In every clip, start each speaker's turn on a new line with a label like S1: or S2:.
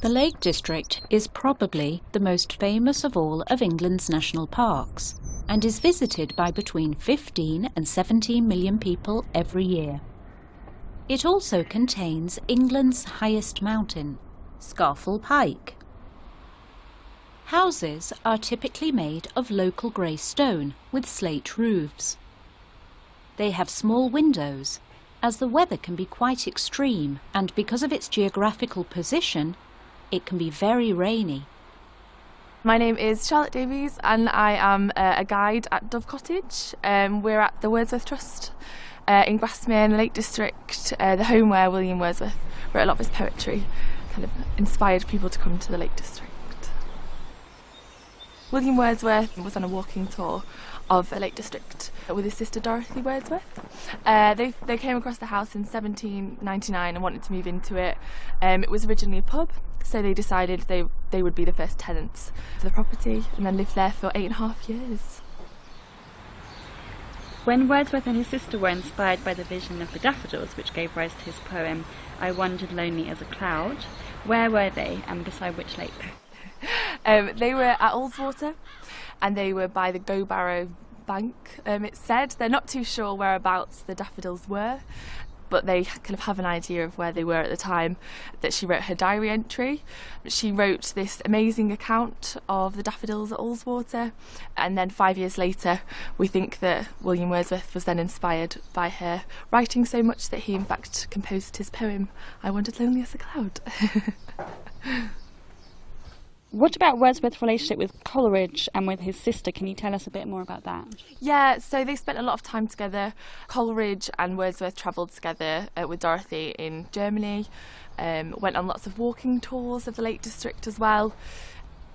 S1: The Lake District is probably the most famous of all of England's national parks and is visited by between 15 and 17 million people every year. It also contains England's highest mountain, Scafell Pike. Houses are typically made of local grey stone with slate roofs. They have small windows, as the weather can be quite extreme, and because of its geographical position, it can be very rainy.
S2: My name is Charlotte Davies and I am a guide at Dove Cottage. We're at the Wordsworth Trust in Grasmere in the Lake District, the home where William Wordsworth wrote a lot of his poetry, kind of inspired people to come to the Lake District. William Wordsworth was on a walking tour of the Lake District with his sister Dorothy Wordsworth. They came across the house in 1799 and wanted to move into it. It was originally a pub, so they decided they would be the first tenants for the property and then lived there for 8.5 years.
S3: When Wordsworth and his sister were inspired by the vision of the daffodils which gave rise to his poem I Wandered Lonely as a Cloud, where were they and beside which lake?
S2: They were at Ullswater and they were by the Go-Barrow bank. It's said they're not too sure whereabouts the daffodils were, but they kind of have an idea of where they were at the time that she wrote her diary entry. She wrote this amazing account of the daffodils at Ullswater, and then 5 years later we think that William Wordsworth was then inspired by her writing so much that he in fact composed his poem I Wandered Lonely as a Cloud.
S3: What about Wordsworth's relationship with Coleridge and with his sister? Can you tell us a bit more about that?
S2: Yeah, so they spent a lot of time together. Coleridge and Wordsworth travelled together with Dorothy in Germany, went on lots of walking tours of the Lake District as well.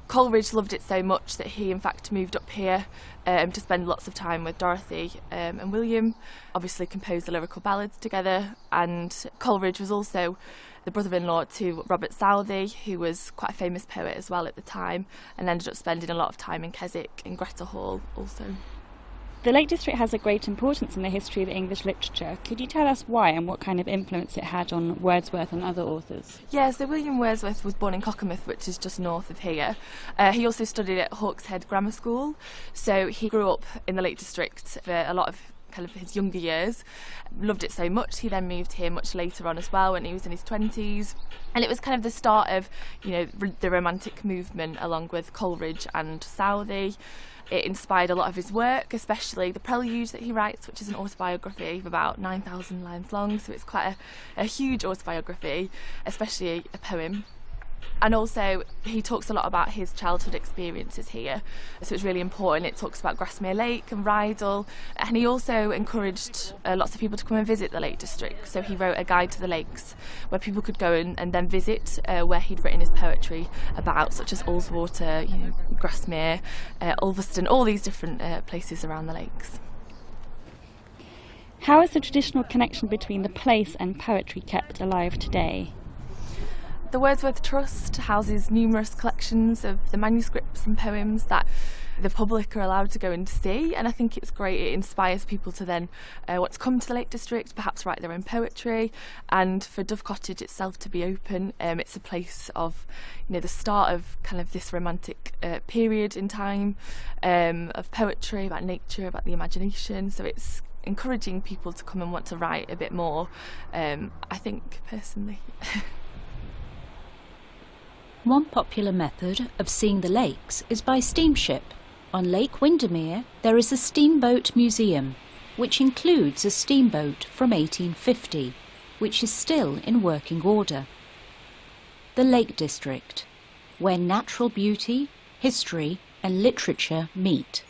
S2: Coleridge loved it so much that he in fact moved up here to spend lots of time with Dorothy, and William obviously composed the lyrical ballads together, and Coleridge was also the brother-in-law to Robert Southey, who was quite a famous poet as well at the time, and ended up spending a lot of time in Keswick in Greta Hall also.
S3: The Lake District has a great importance in the history of English literature. Could you tell us why and what kind of influence it had on Wordsworth and other authors?
S2: Yeah, so William Wordsworth was born in Cockermouth, which is just north of here. He also studied at Hawkshead Grammar School, so he grew up in the Lake District for a lot of kind of his younger years, loved it so much. He then moved here much later on as well when he was in his 20s, and it was kind of the start of, you know, the romantic movement along with Coleridge and Southey. It inspired a lot of his work, especially the prelude that he writes, which is an autobiography of about 9,000 lines long, so it's quite a huge autobiography, especially a poem. And also he talks a lot about his childhood experiences here, so it's really important. It talks about Grasmere Lake and Rydal, and he also encouraged lots of people to come and visit the Lake District, so he wrote a guide to the lakes where people could go and then visit where he'd written his poetry about, such as Ullswater, you know, Grasmere, Ulverston, all these different places around the lakes.
S3: How is the traditional connection between the place and poetry kept alive today?
S2: The Wordsworth Trust houses numerous collections of the manuscripts and poems that the public are allowed to go and see, and I think it's great. It inspires people to then want to come to the Lake District, perhaps write their own poetry, and for Dove Cottage itself to be open. It's a place of, you know, the start of kind of this romantic period in time of poetry about nature, about the imagination, so it's encouraging people to come and want to write a bit more, I think, personally.
S1: One popular method of seeing the lakes is by steamship. On Lake Windermere there is a steamboat museum, which includes a steamboat from 1850, which is still in working order. The Lake District, where natural beauty, history and literature meet.